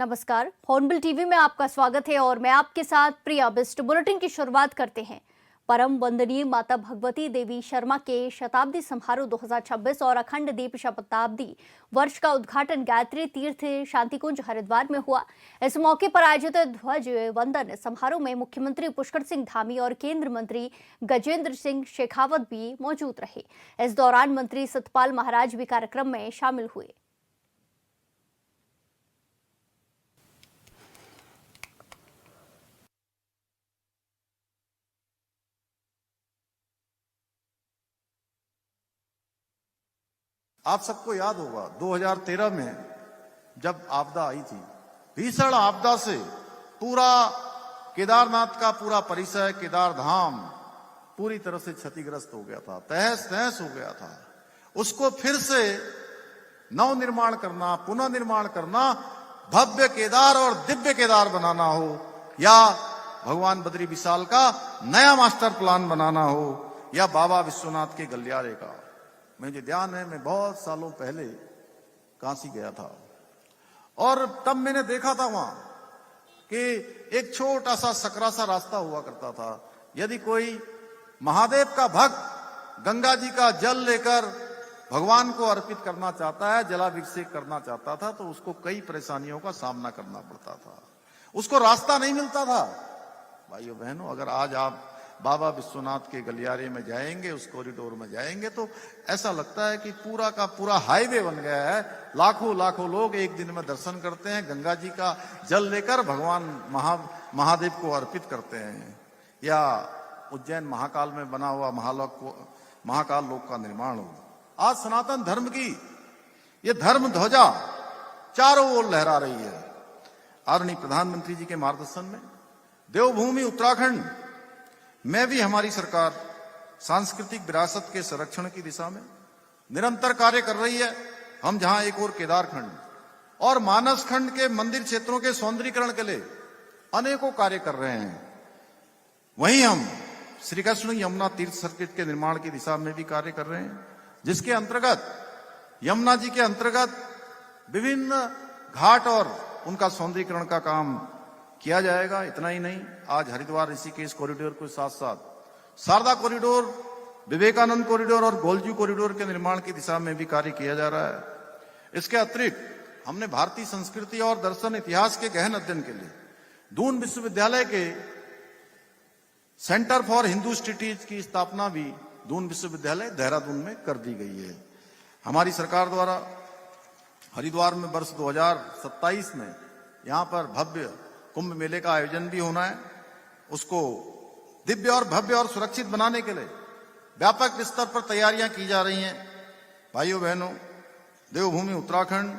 नमस्कार, hornbill TV में आपका स्वागत है और मैं आपके साथ प्रिया बिस्ट। बुलेटिन की शुरुआत करते हैं। परम वंदनीय माता भगवती देवी शर्मा के शताब्दी समारोह 2026 और अखंड दीप शताब्दी वर्ष का उद्घाटन गायत्री तीर्थ शांतिकुंज हरिद्वार में हुआ। इस मौके पर आयोजित ध्वज वंदन समारोह में मुख्यमंत्री पुष्कर सिंह धामी और केंद्रीय मंत्री गजेंद्र सिंह शेखावत भी मौजूद रहे। इस दौरान मंत्री सतपाल महाराज भी कार्यक्रम में शामिल हुए। आप सबको याद होगा 2013 में जब आपदा आई थी, भीषण आपदा से पूरा केदारनाथ का पूरा परिसर, केदार धाम पूरी तरह से क्षतिग्रस्त हो गया था, तहस नहस हो गया था। उसको फिर से नवनिर्माण करना, पुनः निर्माण करना, भव्य केदार और दिव्य केदार बनाना हो, या भगवान बद्री विशाल का नया मास्टर प्लान बनाना हो, या बाबा विश्वनाथ के गलियारे का। मुझे ध्यान है, मैं बहुत सालों पहले काशी गया था और तब मैंने देखा था वहां कि एक छोटा सा सकरा सा रास्ता हुआ करता था। यदि कोई महादेव का भक्त गंगा जी का जल लेकर भगवान को अर्पित करना चाहता है, जलाभिषेक करना चाहता था, तो उसको कई परेशानियों का सामना करना पड़ता था, उसको रास्ता नहीं मिलता था। भाइयों बहनों, अगर आज आप बाबा विश्वनाथ के गलियारे में जाएंगे, उस कॉरिडोर में जाएंगे, तो ऐसा लगता है कि पूरा का पूरा हाईवे बन गया है। लाखों लाखों लोग एक दिन में दर्शन करते हैं, गंगा जी का जल लेकर भगवान महादेव को अर्पित करते हैं। या उज्जैन महाकाल में बना हुआ महाकाल लोक का निर्माण हो। आज सनातन धर्म की ये धर्म ध्वजा चारों ओर लहरा रही है। आदरणीय प्रधानमंत्री जी के मार्गदर्शन में देवभूमि उत्तराखंड में भी हमारी सरकार सांस्कृतिक विरासत के संरक्षण की दिशा में निरंतर कार्य कर रही है। हम जहां एक और केदारखंड और मानस खंड के मंदिर क्षेत्रों के सौंदर्यीकरण के लिए अनेकों कार्य कर रहे हैं, वहीं हम श्री कृष्ण यमुना तीर्थ सर्किट के निर्माण की दिशा में भी कार्य कर रहे हैं, जिसके अंतर्गत यमुना जी के अंतर्गत विभिन्न घाट और उनका सौंदर्यीकरण का काम किया जाएगा। इतना ही नहीं, आज हरिद्वार ऋषिकेश कॉरिडोर के साथ साथ शारदा कॉरिडोर, विवेकानंद कॉरिडोर और गोलजू कॉरिडोर के निर्माण की दिशा में भी कार्य किया जा रहा है। इसके अतिरिक्त हमने भारतीय संस्कृति और दर्शन इतिहास के गहन अध्ययन के लिए दून विश्वविद्यालय के सेंटर फॉर हिंदू स्टडीज की स्थापना भी दून विश्वविद्यालय देहरादून में कर दी गई है। हमारी सरकार द्वारा हरिद्वार में वर्ष 2027 में यहां पर भव्य कुंभ मेले का आयोजन भी होना है। उसको दिव्य और भव्य और सुरक्षित बनाने के लिए व्यापक स्तर पर तैयारियां की जा रही हैं। भाइयों बहनों, देवभूमि उत्तराखंड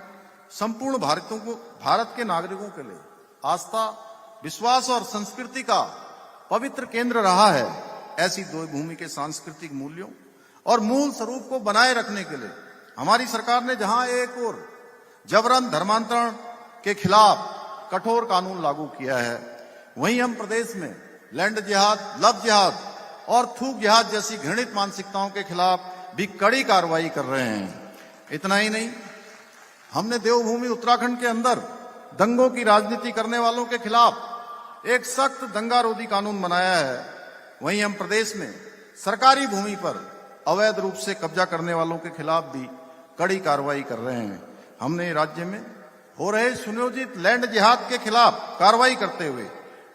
संपूर्ण भारत के नागरिकों के लिए आस्था, विश्वास और संस्कृति का पवित्र केंद्र रहा है। ऐसी देवभूमि के सांस्कृतिक मूल्यों और मूल स्वरूप को बनाए रखने के लिए हमारी सरकार ने जहां एक और जबरन धर्मांतरण के खिलाफ कठोर कानून लागू किया है, वहीं हम प्रदेश में लैंड जिहाद, लव जिहाद और थूक जिहाद जैसी घृणित मानसिकताओं के खिलाफ भी कड़ी कार्रवाई कर रहे हैं। इतना ही नहीं, हमने देवभूमि उत्तराखंड के अंदर दंगों की राजनीति करने वालों के खिलाफ एक सख्त दंगारोधी कानून बनाया है। वहीं हम प्रदेश में सरकारी भूमि पर अवैध रूप से कब्जा करने वालों के खिलाफ भी कड़ी कार्रवाई कर रहे हैं। हमने राज्य में हो रहे सुनियोजित लैंड जिहाद के खिलाफ कार्रवाई करते हुए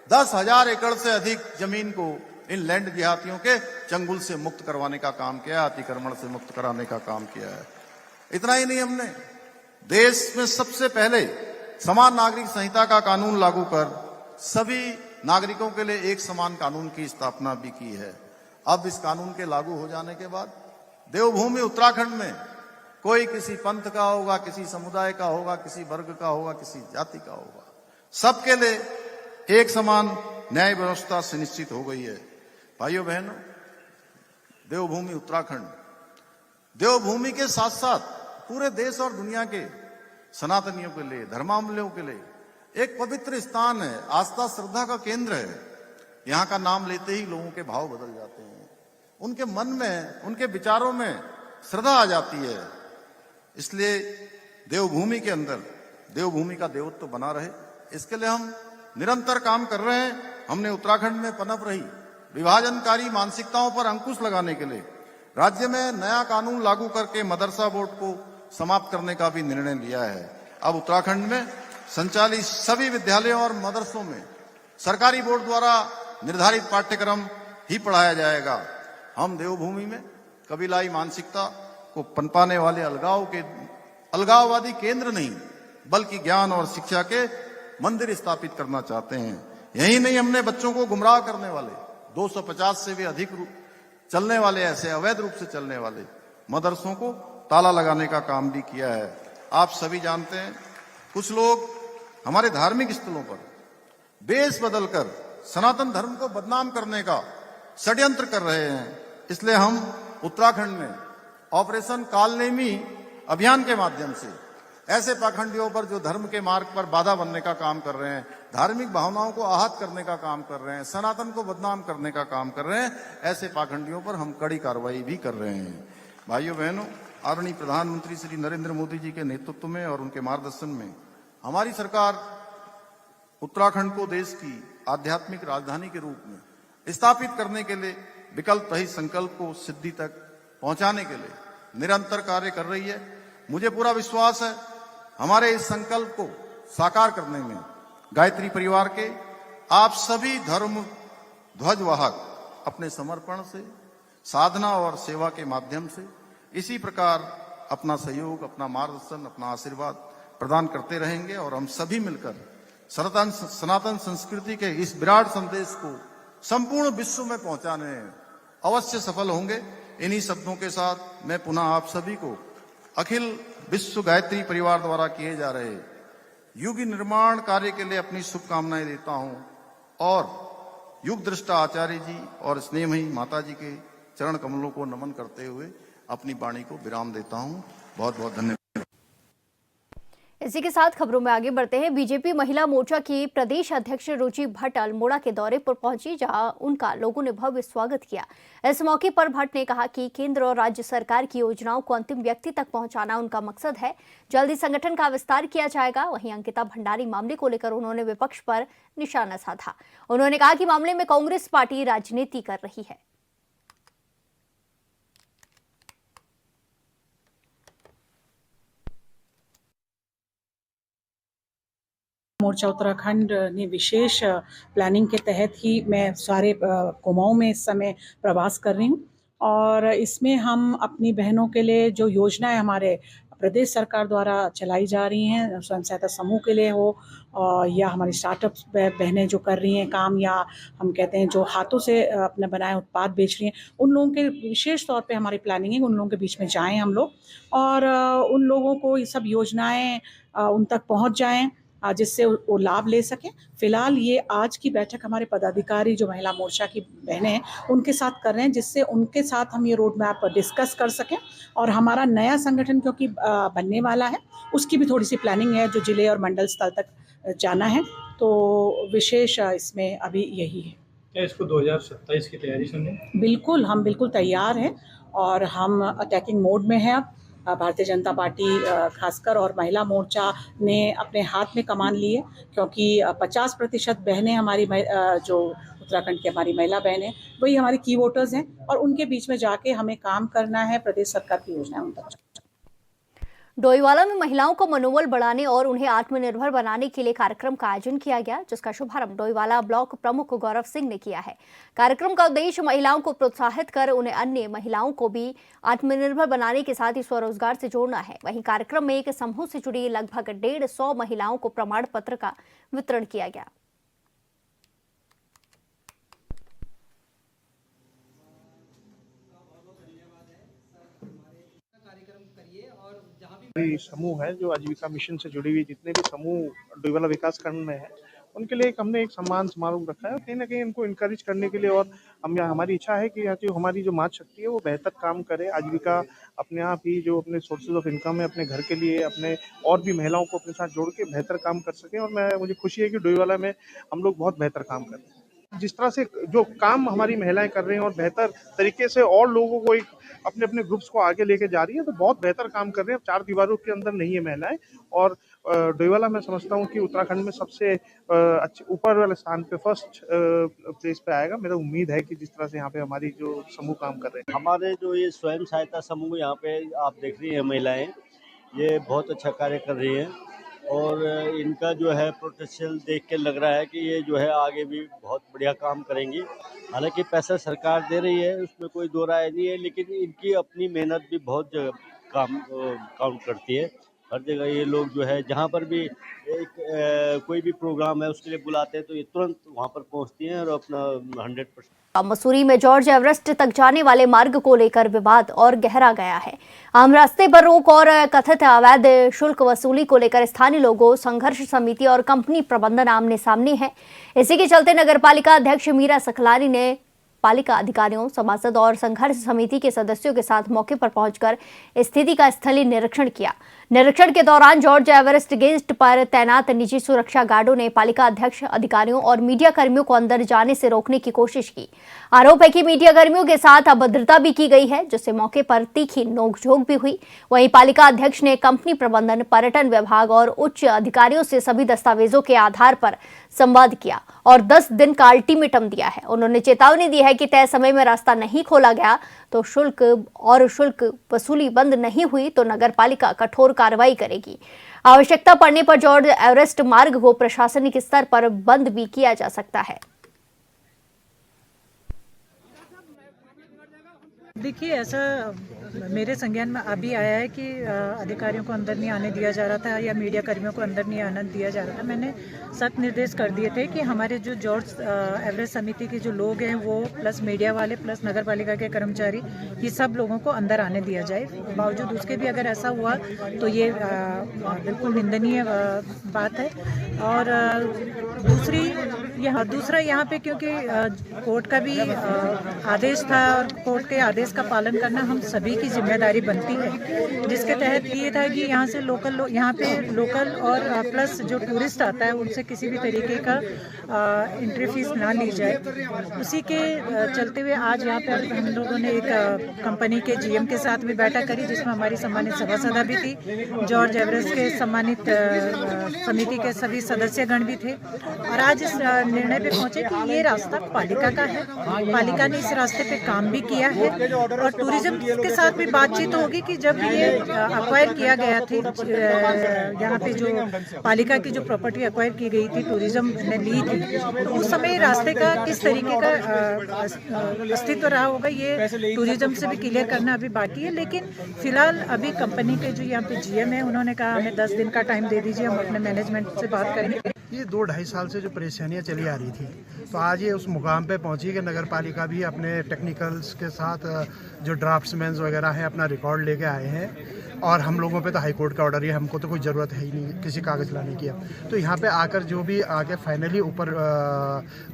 10,000 एकड़ से अधिक जमीन को इन लैंड जिहादियों के चंगुल से मुक्त करवाने का काम किया, अतिक्रमण से मुक्त कराने का काम किया है। इतना ही नहीं, हमने देश में सबसे पहले समान नागरिक संहिता का कानून लागू कर सभी नागरिकों के लिए एक समान कानून की स्थापना भी की है। अब इस कानून के लागू हो जाने के बाद देवभूमि उत्तराखंड में कोई किसी पंथ का होगा, किसी समुदाय का होगा, किसी वर्ग का होगा, किसी जाति का होगा, सबके लिए एक समान न्याय व्यवस्था सुनिश्चित हो गई है। भाइयों बहनों, देवभूमि उत्तराखंड देवभूमि के साथ साथ पूरे देश और दुनिया के सनातनियों के लिए, धर्मावलंबियों के लिए एक पवित्र स्थान है, आस्था श्रद्धा का केंद्र है। यहाँ का नाम लेते ही लोगों के भाव बदल जाते हैं, उनके मन में, उनके विचारों में श्रद्धा आ जाती है। इसलिए देवभूमि के अंदर देवभूमि का देवत्व बना रहे, इसके लिए हम निरंतर काम कर रहे हैं। हमने उत्तराखंड में पनप रही विभाजनकारी मानसिकताओं पर अंकुश लगाने के लिए राज्य में नया कानून लागू करके मदरसा बोर्ड को समाप्त करने का भी निर्णय लिया है। अब उत्तराखंड में संचालित सभी विद्यालयों और मदरसों में सरकारी बोर्ड द्वारा निर्धारित पाठ्यक्रम ही पढ़ाया जाएगा। हम देवभूमि में कबीलाई मानसिकता को पनपाने वाले अलगाववादी केंद्र नहीं, बल्कि ज्ञान और शिक्षा के मंदिर स्थापित करना चाहते हैं। यही नहीं, हमने बच्चों को गुमराह करने वाले 250 से भी अधिक चलने वाले ऐसे अवैध रूप से चलने वाले मदरसों को ताला लगाने का काम भी किया है। आप सभी जानते हैं, कुछ लोग हमारे धार्मिक स्थलों पर बेस बदलकर सनातन धर्म को बदनाम करने का षड्यंत्र कर रहे हैं। इसलिए हम उत्तराखंड में ऑपरेशन कालनेमी अभियान के माध्यम से ऐसे पाखंडियों पर जो धर्म के मार्ग पर बाधा बनने का काम कर रहे हैं, धार्मिक भावनाओं को आहत करने का काम कर रहे हैं, सनातन को बदनाम करने का काम कर रहे हैं, ऐसे पाखंडियों पर हम कड़ी कार्रवाई भी कर रहे हैं। भाइयों बहनों, आदरणीय प्रधानमंत्री श्री नरेंद्र मोदी जी के नेतृत्व में और उनके मार्गदर्शन में हमारी सरकार उत्तराखंड को देश की आध्यात्मिक राजधानी के रूप में स्थापित करने के लिए विकल्प रहित संकल्प को सिद्धि तक पहुंचाने के लिए निरंतर कार्य कर रही है। मुझे पूरा विश्वास है, हमारे इस संकल्प को साकार करने में गायत्री परिवार के आप सभी धर्म ध्वजवाहक अपने समर्पण से, साधना और सेवा के माध्यम से इसी प्रकार अपना सहयोग, अपना मार्गदर्शन, अपना आशीर्वाद प्रदान करते रहेंगे और हम सभी मिलकर सनातन संस्कृति के इस विराट संदेश को संपूर्ण विश्व में पहुंचाने में अवश्य सफल होंगे। इन्हीं शब्दों के साथ मैं पुनः आप सभी को अखिल विश्व गायत्री परिवार द्वारा किए जा रहे युग निर्माण कार्य के लिए अपनी शुभकामनाएं देता हूं और युग दृष्टा आचार्य जी और स्नेहमयी माता जी के चरण कमलों को नमन करते हुए अपनी वाणी को विराम देता हूं। बहुत बहुत धन्यवाद। इसी के साथ खबरों में आगे बढ़ते हैं। बीजेपी महिला मोर्चा की प्रदेश अध्यक्ष रुचि भट्ट अल्मोड़ा के दौरे पर पहुंची, जहां उनका लोगों ने भव्य स्वागत किया। इस मौके पर भट्ट ने कहा कि केंद्र और राज्य सरकार की योजनाओं को अंतिम व्यक्ति तक पहुंचाना उनका मकसद है। जल्दी संगठन का विस्तार किया जाएगा। वहीं अंकिता भंडारी मामले को लेकर उन्होंने विपक्ष पर निशाना साधा। उन्होंने कहा कि मामले में कांग्रेस पार्टी राजनीति कर रही है। मोर्चा उत्तराखंड ने विशेष प्लानिंग के तहत ही मैं सारे कुमाऊं में इस समय प्रवास कर रही हूँ और इसमें हम अपनी बहनों के लिए जो योजनाएं हमारे प्रदेश सरकार द्वारा चलाई जा रही हैं, स्वयं सहायता समूह के लिए हो या हमारी स्टार्टअप्स बहनें जो कर रही हैं काम, या हम कहते हैं जो हाथों से अपने बनाए उत्पाद बेच रही हैं, उन लोगों के विशेष तौर पे हमारी प्लानिंग है उन लोगों के बीच में जाएं हम लोग और उन लोगों को ये सब योजनाएं उन तक पहुँच जाएँ जिससे वो लाभ ले सकें। फिलहाल ये आज की बैठक हमारे पदाधिकारी जो महिला मोर्चा की बहनें हैं उनके साथ कर रहे हैं, जिससे उनके साथ हम ये रोड मैप डिस्कस कर सकें और हमारा नया संगठन क्योंकि बनने वाला है उसकी भी थोड़ी सी प्लानिंग है जो जिले और मंडल स्तर तक जाना है, तो विशेष इसमें अभी यही है। क्या इसको 2027 की तैयारी सुनने? बिल्कुल, हम बिल्कुल तैयार हैं और हम अटैकिंग मोड में हैं। अब भारतीय जनता पार्टी खासकर और महिला मोर्चा ने अपने हाथ में कमान ली है, क्योंकि 50% बहनें हमारी जो उत्तराखंड की हमारी महिला बहनें वही हमारी की वोटर्स हैं और उनके बीच में जाके हमें काम करना है, प्रदेश सरकार की योजनाएं उन तक। डोईवाला में महिलाओं को मनोबल बढ़ाने और उन्हें आत्मनिर्भर बनाने के लिए कार्यक्रम का आयोजन किया गया, जिसका शुभारंभ डोईवाला ब्लॉक प्रमुख गौरव सिंह ने किया है। कार्यक्रम का उद्देश्य महिलाओं को प्रोत्साहित कर उन्हें अन्य महिलाओं को भी आत्मनिर्भर बनाने के साथ ही स्वरोजगार से जोड़ना है। वहीं कार्यक्रम में एक समूह से जुड़ी लगभग 150 महिलाओं को प्रमाण पत्र का वितरण किया गया। समूह है जो आजीविका मिशन से जुड़ी हुई जितने भी समूह डोईवाला विकास खंड में है उनके लिए हमने एक सम्मान समारोह रखा है। कहीं ना कहीं उनको इनकरेज करने के लिए और हमारी इच्छा है कि यहाँ की हमारी जो माँ शक्ति है वो बेहतर काम करे, आजीविका अपने आप ही जो अपने सोर्सेज ऑफ इनकम है अपने घर के लिए अपने और भी महिलाओं को अपने साथ जोड़ के बेहतर काम कर सकें। और मुझे खुशी है कि डोईवाला में हम लोग बहुत बेहतर काम कर रहे हैं। जिस तरह से जो काम हमारी महिलाएं कर रही हैं और बेहतर तरीके से और लोगों को एक अपने अपने ग्रुप्स को आगे लेके जा रही है, तो बहुत बेहतर काम कर रहे हैं। 4 दीवारों के अंदर नहीं है महिलाएं और डोईवाला मैं समझता हूँ कि उत्तराखंड में सबसे अच्छे ऊपर वाले स्थान पे फर्स्ट प्लेस पे आएगा। मेरा उम्मीद है कि जिस तरह से यहाँ पे हमारी जो समूह काम कर रहे हैं। हमारे जो ये स्वयं सहायता समूह यहाँ पे आप देख रही हैं महिलाएं, ये बहुत अच्छा कार्य कर रही हैं और इनका जो है पोटेंशियल देख के लग रहा है कि ये जो है आगे भी बहुत बढ़िया काम करेंगी। हालांकि पैसा सरकार दे रही है, उसमें कोई दो राय नहीं है, लेकिन इनकी अपनी मेहनत भी बहुत काउंट करती है। हर जगह ये लोग जो है जहाँ पर भी कोई भी प्रोग्राम है उसके लिए बुलाते हैं तो ये तुरंत वहाँ पर पहुँचती हैं और अपना 100%। मसूरी में जॉर्ज एवरेस्ट तक जाने वाले मार्ग को लेकर विवाद और गहरा गया है। आम रास्ते पर रोक और कथित अवैध शुल्क वसूली को लेकर स्थानीय लोगों, संघर्ष समिति और कंपनी प्रबंधन आमने सामने है। इसी के चलते नगरपालिका अध्यक्ष मीरा सकलानी ने पालिका अधिकारियों, सभासद और संघर्ष समिति के सदस्यों के साथ मौके पर पहुंचकर स्थिति का स्थलीय निरीक्षण किया। निरीक्षण के दौरान जॉर्ज एवरेस्ट गेट पर तैनात निजी सुरक्षा गार्डों ने पालिका अध्यक्ष, अधिकारियों और मीडिया कर्मियों को अंदर जाने से रोकने की कोशिश की। आरोप है कि मीडिया कर्मियों के साथ अभद्रता भी की गई है, जिससे मौके पर तीखी नोकझोंक भी हुई। वहीं पालिका अध्यक्ष ने कंपनी प्रबंधन, पर्यटन विभाग और उच्च अधिकारियों से सभी दस्तावेजों के आधार पर संवाद किया और 10 दिन का अल्टीमेटम दिया है। उन्होंने चेतावनी दी है कि तय समय में रास्ता नहीं खोला गया तो शुल्क वसूली बंद नहीं हुई तो नगरपालिका कठोर कार्रवाई करेगी। आवश्यकता पड़ने पर जॉर्ज एवरेस्ट मार्ग को प्रशासनिक स्तर पर बंद भी किया जा सकता है। देखिए, ऐसा मेरे संज्ञान में अभी आया है कि अधिकारियों को अंदर नहीं आने दिया जा रहा था या मीडिया कर्मियों को अंदर नहीं आने दिया जा रहा था। मैंने सख्त निर्देश कर दिए थे कि हमारे जो जॉर्ज एवरेस्ट समिति के जो लोग हैं वो प्लस मीडिया वाले प्लस नगर पालिका के कर्मचारी, ये सब लोगों को अंदर आने दिया जाए। बावजूद उसके भी अगर ऐसा हुआ तो ये बिल्कुल निंदनीय बात है। और दूसरा यहाँ पे क्योंकि कोर्ट का भी आदेश था और कोर्ट के आदेश का पालन करना हम सभी की जिम्मेदारी बनती है, जिसके तहत ये था कि यहाँ से यहाँ पे लोकल और प्लस जो टूरिस्ट आता है उनसे किसी भी तरीके का एंट्री फीस ना ली जाए। उसी के चलते हुए आज यहाँ पे हम लोगों ने एक कंपनी के जीएम के साथ भी बैठक करी, जिसमें हमारी सम्मानित सभासदा भी थी, जॉर्ज एवरेस्ट के सम्मानित समिति के सभी सदस्यगण भी थे और आज इस निर्णय पे पहुंचे कि ये रास्ता पालिका का है। पालिका ने इस रास्ते पे काम भी किया है और टूरिज्म के साथ भी बातचीत होगी कि जब ये अक्वायर किया गया थी, यहाँ पे जो पालिका की जो प्रॉपर्टी अक्वायर की गई थी, टूरिज्म ने ली थी, तो उस समय रास्ते का किस तरीके का अस्तित्व रहा होगा ये टूरिज्म से भी क्लियर करना अभी बाकी है। लेकिन फिलहाल अभी कंपनी के जो यहाँ पे जीएम है उन्होंने कहा हमें 10 दिन का टाइम दे दीजिए, हम अपने मैनेजमेंट से बात करेंगे। ये 2-2.5 साल से जो परेशानियां चली आ रही थी, तो आज ये उस मुकाम पे पहुंची कि नगर पालिका भी अपने टेक्निकल्स के साथ जो ड्राफ्ट्समैन वगैरह हैं अपना रिकॉर्ड लेके आए हैं और हम लोगों पे तो हाई कोर्ट का ऑर्डर है, हमको तो कोई ज़रूरत है ही नहीं किसी कागज़ लाने की। तो यहाँ पे आकर जो भी आके फाइनली ऊपर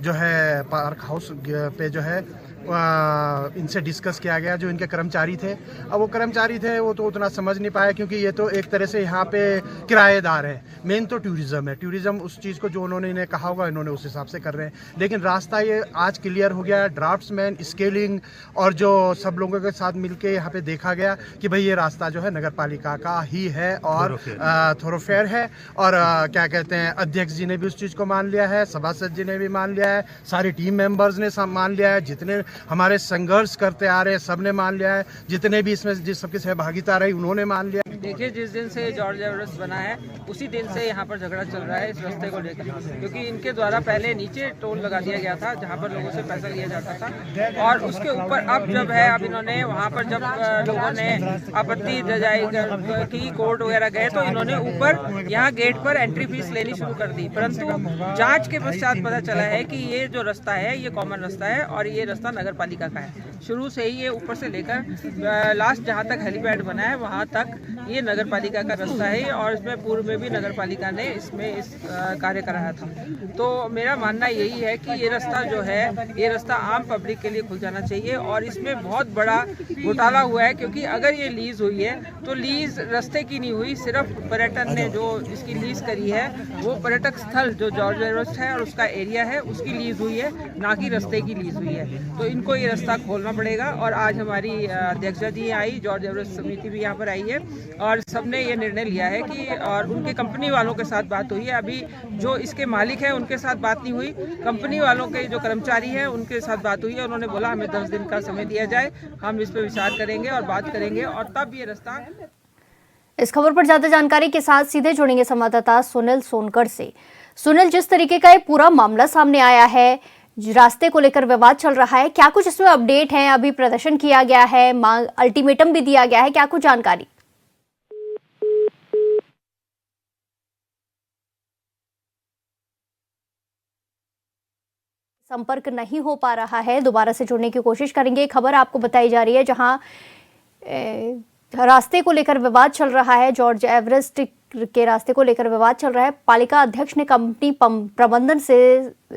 जो है पार्क हाउस पे जो है इनसे डिस्कस किया गया। जो इनके कर्मचारी थे, अब वो कर्मचारी थे वो तो उतना समझ नहीं पाया क्योंकि ये तो एक तरह से यहाँ पे किराएदार है। मेन तो टूरिज्म है, टूरिज्म उस चीज़ को जो उन्होंने इन्हें कहा होगा इन्होंने उस हिसाब से कर रहे हैं। लेकिन रास्ता ये आज क्लियर हो गया, ड्राफ्ट्समैन, स्केलिंग और जो सब लोगों के साथ मिलके यहाँ पे देखा गया कि भाई ये रास्ता जो है नगर पालिका का ही है और थोरोफेयर है। और क्या कहते हैं, अध्यक्ष जी ने भी उस चीज़ को मान लिया है, सभासद जी ने भी मान लिया है, सारी टीम मेंबर्स ने मान लिया है, जितने हमारे संघर्ष करते आ रहे हैं सब ने मान लिया है, जितने भी इसमें जिस सबकी सहभागिता रही उन्होंने मान लिया। देखिए, जिस दिन से जॉर्ज एवरेस्ट बना है उसी दिन से यहाँ पर झगड़ा चल रहा है इस रास्ते को लेकर, क्योंकि इनके द्वारा पहले नीचे टोल लगा दिया गया था जहाँ पर लोगों से पैसा लिया जाता था और उसके ऊपर अब जब है, अब इन्होंने वहाँ पर जब लोगों ने आपत्ति जताई की, कोर्ट वगैरह गए तो इन्होंने ऊपर यहाँ गेट पर एंट्री फीस लेनी शुरू कर दी। परंतु जांच के पश्चात पता चला है कि ये जो रास्ता है ये कॉमन रास्ता है और ये रास्ता नगर पालिका का है। शुरू से ही ये ऊपर से लेकर लास्ट जहाँ तक हेलीपैड बना है वहाँ तक ये नगर पालिका का रास्ता है और इसमें पूर्व में भी नगर पालिका ने इसमें कार्य कराया था। तो मेरा मानना यही है कि ये रास्ता जो है ये रास्ता आम पब्लिक के लिए खुल जाना चाहिए और इसमें बहुत बड़ा घोटाला हुआ है, क्योंकि अगर ये लीज हुई है तो लीज रास्ते की नहीं हुई, सिर्फ पर्यटन ने जो इसकी लीज करी है वो पर्यटक स्थल जो जॉर्ज एवरेस्ट है और उसका एरिया है उसकी लीज हुई है, ना कि रास्ते की लीज हुई है। तो इनको ये रास्ता खोलना करना पड़ेगा। और आज हमारी अध्यक्षा जी आई, जॉर्ज एवरेस्ट समिति भी यहाँ पर आई है और सबने ये निर्णय लिया है कि, और उनके कंपनी वालों के साथ बात हुई है, अभी जो इसके मालिक हैं उनके साथ बात नहीं हुई, कंपनी वालों के जो कर्मचारी हैं उनके साथ बात हुई है। उन्होंने बोला हमें 10 दिन का समय दिया जाए, हम इस पर विचार करेंगे और बात करेंगे और तब ये रास्ता। इस खबर पर ज्यादा जानकारी के साथ सीधे जुड़ेंगे संवाददाता सुनील सोनकर से। सुनील, जिस तरीके का ये पूरा मामला सामने आया है, रास्ते को लेकर विवाद चल रहा है, क्या कुछ इसमें अपडेट है? अभी प्रदर्शन किया गया है, अल्टीमेटम भी दिया गया है, क्या कुछ जानकारी? संपर्क नहीं हो पा रहा है, दोबारा से जुड़ने की कोशिश करेंगे। खबर आपको बताई जा रही है जहां रास्ते को लेकर विवाद चल रहा है, जॉर्ज एवरेस्ट के रास्ते को लेकर विवाद चल रहा है। पालिका अध्यक्ष ने कंपनी प्रबंधन से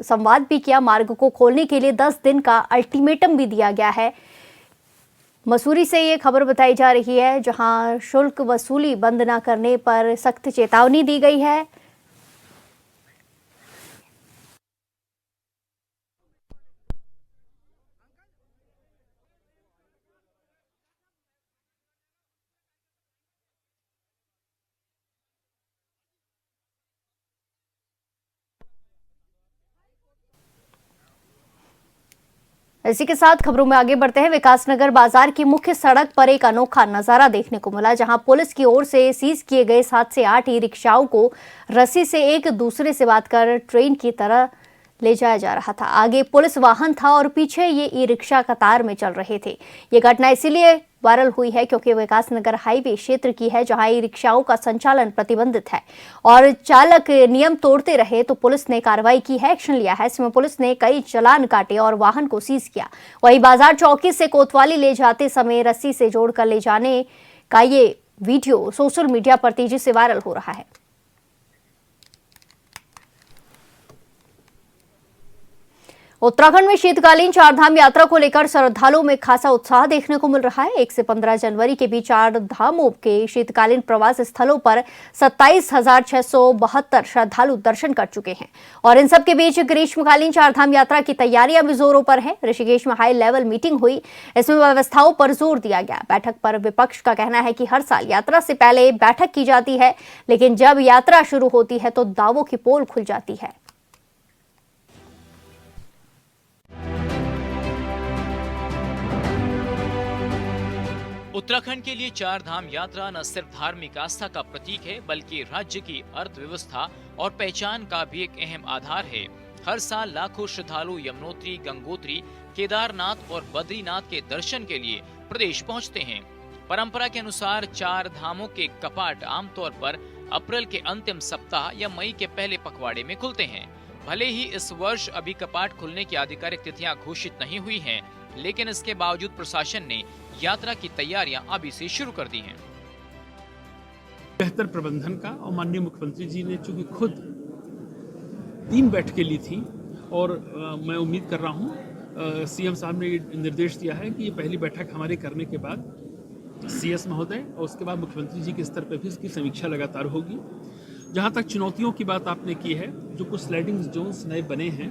संवाद भी किया, मार्ग को खोलने के लिए 10 दिन का अल्टीमेटम भी दिया गया है। मसूरी से ये खबर बताई जा रही है जहां शुल्क वसूली बंद न करने पर सख्त चेतावनी दी गई है। इसी के साथ खबरों में आगे बढ़ते हैं। विकासनगर बाजार की मुख्य सड़क पर एक अनोखा नजारा देखने को मिला, जहां पुलिस की ओर से सीज किए गए 7 से 8 ई रिक्शाओं को रस्सी से एक दूसरे से बांध कर ट्रेन की तरह ले जाया जा रहा था। आगे पुलिस वाहन था और पीछे ये ई रिक्शा कतार में चल रहे थे। ये घटना इसीलिए वायरल हुई है क्योंकि विकासनगर हाईवे क्षेत्र की है, जहां ई रिक्शाओं का संचालन प्रतिबंधित है और चालक नियम तोड़ते रहे तो पुलिस ने कार्रवाई की है, एक्शन लिया है। इसमें पुलिस ने कई चालान काटे और वाहन को सीज किया। वहीं बाजार चौकी से कोतवाली ले जाते समय रस्सी से जोड़कर ले जाने का ये वीडियो सोशल मीडिया पर तेजी से वायरल हो रहा है। उत्तराखंड में शीतकालीन चारधाम यात्रा को लेकर श्रद्धालुओं में खासा उत्साह देखने को मिल रहा है। 1 से 15 जनवरी के बीच 4 धामों के शीतकालीन प्रवास स्थलों पर 27,672 श्रद्धालु दर्शन कर चुके हैं और इन सब के बीच ग्रीष्मकालीन चारधाम यात्रा की तैयारियां भी जोरों पर है। ऋषिकेश में हाई लेवल मीटिंग हुई, इसमें व्यवस्थाओं पर जोर दिया गया। बैठक पर विपक्ष का कहना है कि हर साल यात्रा से पहले बैठक की जाती है, लेकिन जब यात्रा शुरू होती है तो दावों की पोल खुल जाती है। उत्तराखंड के लिए चार धाम यात्रा न सिर्फ धार्मिक आस्था का प्रतीक है, बल्कि राज्य की अर्थव्यवस्था और पहचान का भी एक अहम आधार है। हर साल लाखों श्रद्धालु यमुनोत्री, गंगोत्री, केदारनाथ और बद्रीनाथ के दर्शन के लिए प्रदेश पहुंचते हैं। परंपरा के अनुसार चार धामों के कपाट आमतौर पर अप्रैल के अंतिम सप्ताह या मई के पहले पखवाड़े में खुलते हैं। भले ही इस वर्ष अभी कपाट खुलने की आधिकारिक तिथियां घोषित नहीं हुई हैं, लेकिन इसके बावजूद प्रशासन ने यात्रा की तैयारियां अभी से शुरू कर दी हैं। बेहतर प्रबंधन का और माननीय मुख्यमंत्री जी ने चूंकि खुद 3 बैठकें ली थी और मैं उम्मीद कर रहा हूं सीएम साहब ने निर्देश दिया है कि ये पहली बैठक हमारे करने के बाद सीएस महोदय और उसके बाद मुख्यमंत्री जी के स्तर पर भी इसकी समीक्षा लगातार होगी। जहां तक चुनौतियों की बात आपने की है, जो कुछ स्लाइडिंग जोन्स नए बने हैं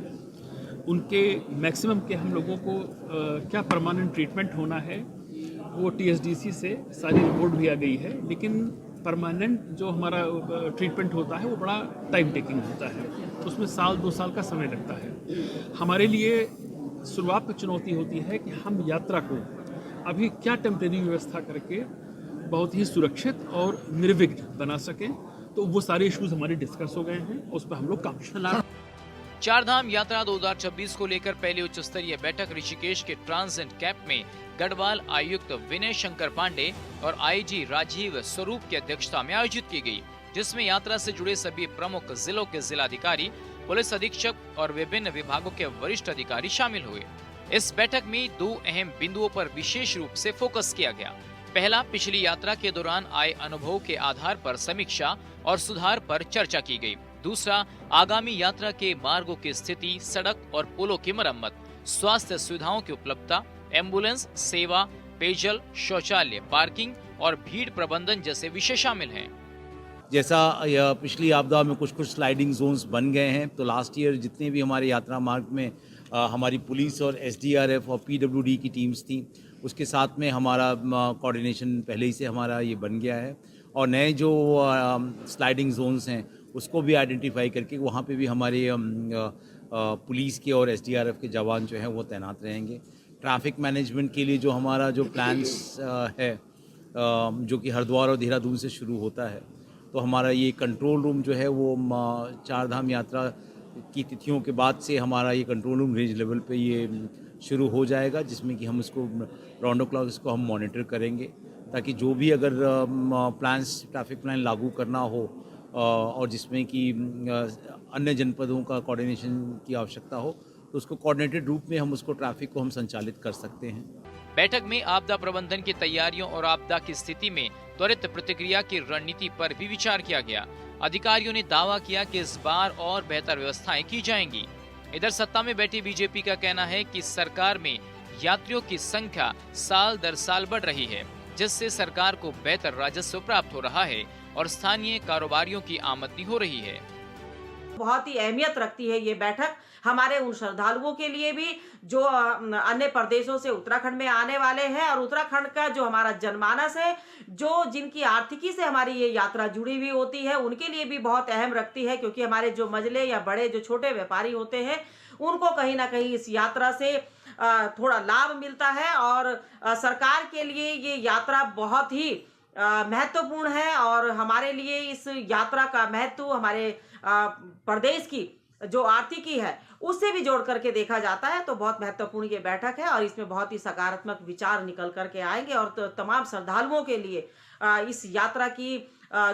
उनके मैक्सिमम के हम लोगों को क्या परमानेंट ट्रीटमेंट होना है, वो टीएसडीसी से सारी रिपोर्ट भी आ गई है, लेकिन परमानेंट जो हमारा ट्रीटमेंट होता है वो बड़ा टाइम टेकिंग होता है, उसमें 1-2 साल का समय लगता है। हमारे लिए शुरुआत में चुनौती होती है कि हम यात्रा को अभी क्या टेम्परेरी व्यवस्था करके बहुत ही सुरक्षित और निर्विघ्न बना सकें, तो वो सारे इश्यूज हमारे डिस्कस हो गए हैं, उस पर हम लोग काम कर रहे हैं। चारधाम यात्रा 2026 को लेकर पहली उच्च स्तरीय बैठक ऋषिकेश के ट्रांजिट कैंप में गढ़वाल आयुक्त विनय शंकर पांडे और आईजी राजीव स्वरूप की अध्यक्षता में आयोजित की गई, जिसमें यात्रा से जुड़े सभी प्रमुख जिलों के जिलाधिकारी, पुलिस अधीक्षक और विभिन्न विभागों के वरिष्ठ अधिकारी शामिल हुए। इस बैठक में 2 अहम बिंदुओं पर विशेष रूप से फोकस किया गया। पहला, पिछली यात्रा के दौरान आए अनुभव के आधार पर समीक्षा और सुधार पर चर्चा की गई। दूसरा, आगामी यात्रा के मार्गों की स्थिति, सड़क और पुलों की मरम्मत, स्वास्थ्य सुविधाओं की उपलब्धता, एम्बुलेंस सेवा, पेयजल, शौचालय, पार्किंग और भीड़ प्रबंधन जैसे विषय शामिल हैं। जैसा पिछली आपदा में कुछ स्लाइडिंग जोन्स बन गए हैं, तो लास्ट ईयर जितने भी हमारे यात्रा मार्ग में हमारी पुलिस और एसडीआरएफ और पीडब्ल्यूडी की टीम्स थी। उसके साथ में हमारा कोऑर्डिनेशन पहले ही से हमारा ये बन गया है और नए जो स्लाइडिंग जोन्स हैं उसको भी आइडेंटिफाई करके वहाँ पे भी हमारे पुलिस के और एसडीआरएफ के जवान जो हैं वो तैनात रहेंगे। ट्रैफिक मैनेजमेंट के लिए जो हमारा जो प्लान्स है जो कि हरिद्वार और देहरादून से शुरू होता है, तो हमारा ये कंट्रोल रूम जो है वो चार धाम यात्रा की तिथियों के बाद से हमारा ये कंट्रोल रूम रेंज लेवल पे ये शुरू हो जाएगा, जिसमें कि हम इसको राउंड द क्लॉक इसको हम मॉनिटर करेंगे ताकि जो भी अगर प्लान्स ट्रैफिक प्लान लागू करना हो और जिसमें कि अन्य जनपदों का कोऑर्डिनेशन की आवश्यकता हो तो उसको कोऑर्डिनेटेड रूप में हम उसको ट्रैफिक को हम संचालित कर सकते हैं। बैठक में आपदा प्रबंधन की तैयारियों और आपदा की स्थिति में त्वरित प्रतिक्रिया की रणनीति पर भी विचार किया गया। अधिकारियों ने दावा किया कि इस बार और बेहतर व्यवस्थाएं की जाएंगी। इधर सत्ता में बैठी बीजेपी का कहना है कि सरकार में यात्रियों की संख्या साल दर साल बढ़ रही है, जिससे सरकार को बेहतर राजस्व प्राप्त हो रहा है और स्थानीय कारोबारियों की आमदनी हो रही है। बहुत ही अहमियत रखती है ये बैठक हमारे उन श्रद्धालुओं के लिए भी जो अन्य प्रदेशों से उत्तराखंड में आने वाले हैं और उत्तराखंड का जो हमारा जनमानस है, जो जिनकी आर्थिकी से हमारी ये यात्रा जुड़ी हुई होती है, उनके लिए भी बहुत अहम रखती है, क्योंकि हमारे जो मजले या बड़े जो छोटे व्यापारी होते हैं उनको कहीं ना कहीं इस यात्रा से थोड़ा लाभ मिलता है और सरकार के लिए ये यात्रा बहुत ही महत्वपूर्ण है और हमारे लिए इस यात्रा का महत्व हमारे प्रदेश की जो आर्थिकी है उससे भी जोड़ करके देखा जाता है। तो बहुत महत्वपूर्ण ये बैठक है और इसमें बहुत ही सकारात्मक विचार निकल करके आएंगे और तमाम श्रद्धालुओं के लिए इस यात्रा की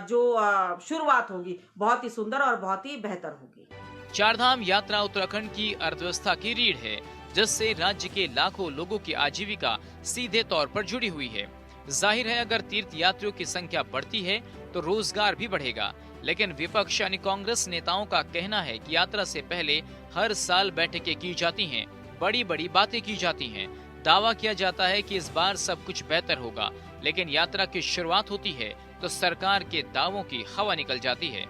जो शुरुआत होगी बहुत ही सुंदर और बहुत ही बेहतर होगी। चारधाम यात्रा उत्तराखंड की अर्थव्यवस्था की रीढ़ है, जिससे राज्य के लाखों लोगों की आजीविका सीधे तौर पर जुड़ी हुई है। जाहिर है अगर तीर्थ यात्रियों की संख्या बढ़ती है तो रोजगार भी बढ़ेगा, लेकिन विपक्ष यानी कांग्रेस नेताओं का कहना है कि यात्रा से पहले हर साल बैठकें की जाती हैं, बड़ी बड़ी बातें की जाती हैं। दावा किया जाता है कि इस बार सब कुछ बेहतर होगा, लेकिन यात्रा की शुरुआत होती है तो सरकार के दावों की हवा निकल जाती है।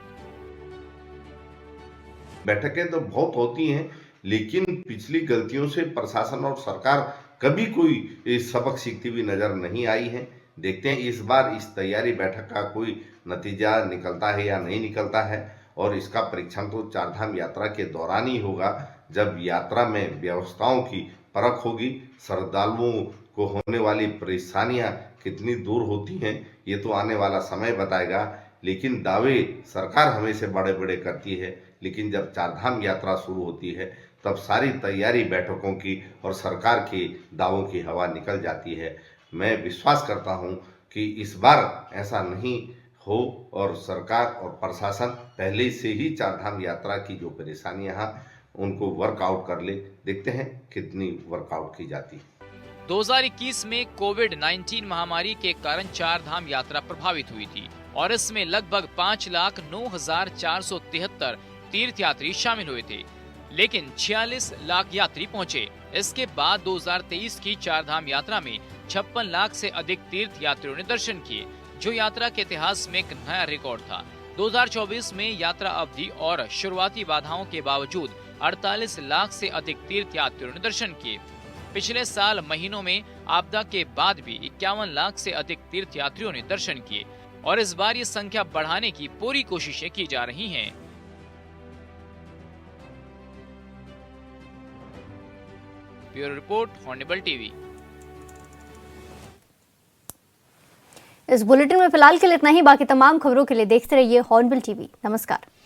बैठकें तो बहुत होती हैं, लेकिन पिछली गलतियों से प्रशासन और सरकार कभी कोई सबक सीखती हुई नजर नहीं आई है। देखते हैं इस बार इस तैयारी बैठक का कोई नतीजा निकलता है या नहीं निकलता है, और इसका परीक्षण तो चारधाम यात्रा के दौरान ही होगा, जब यात्रा में व्यवस्थाओं की परख होगी। श्रद्धालुओं को होने वाली परेशानियां कितनी दूर होती हैं ये तो आने वाला समय बताएगा, लेकिन दावे सरकार हमेशा बड़े बड़े करती है, लेकिन जब चारधाम यात्रा शुरू होती है तब सारी तैयारी बैठकों की और सरकार के दावों की हवा निकल जाती है। मैं विश्वास करता हूं कि इस बार ऐसा नहीं हो और सरकार और प्रशासन पहले से ही चारधाम यात्रा की जो परेशानियां हैं उनको वर्कआउट कर ले। देखते हैं कितनी वर्कआउट की जाती है। 2021 में कोविड-19 महामारी के कारण चारधाम यात्रा प्रभावित हुई थी और इसमें लगभग 5,09,473 तीर्थयात्री शामिल हुए थे, लेकिन 46 लाख यात्री पहुंचे। इसके बाद 2023 की चारधाम यात्रा में 56 लाख से अधिक तीर्थ यात्रियों ने दर्शन किए, जो यात्रा के इतिहास में एक नया रिकॉर्ड था। 2024 में यात्रा अवधि और शुरुआती बाधाओं के बावजूद 48 लाख से अधिक तीर्थ यात्रियों ने दर्शन किए। पिछले साल महीनों में आपदा के बाद भी 51 लाख से अधिक तीर्थ यात्रियों ने दर्शन किए और इस बार ये संख्या बढ़ाने की पूरी कोशिशें की जा रही हैं। Bureau report, Hornbill TV. इस बुलेटिन में फिलहाल के लिए इतना ही। बाकी तमाम खबरों के लिए देखते रहिए हॉर्नेबल टीवी। नमस्कार।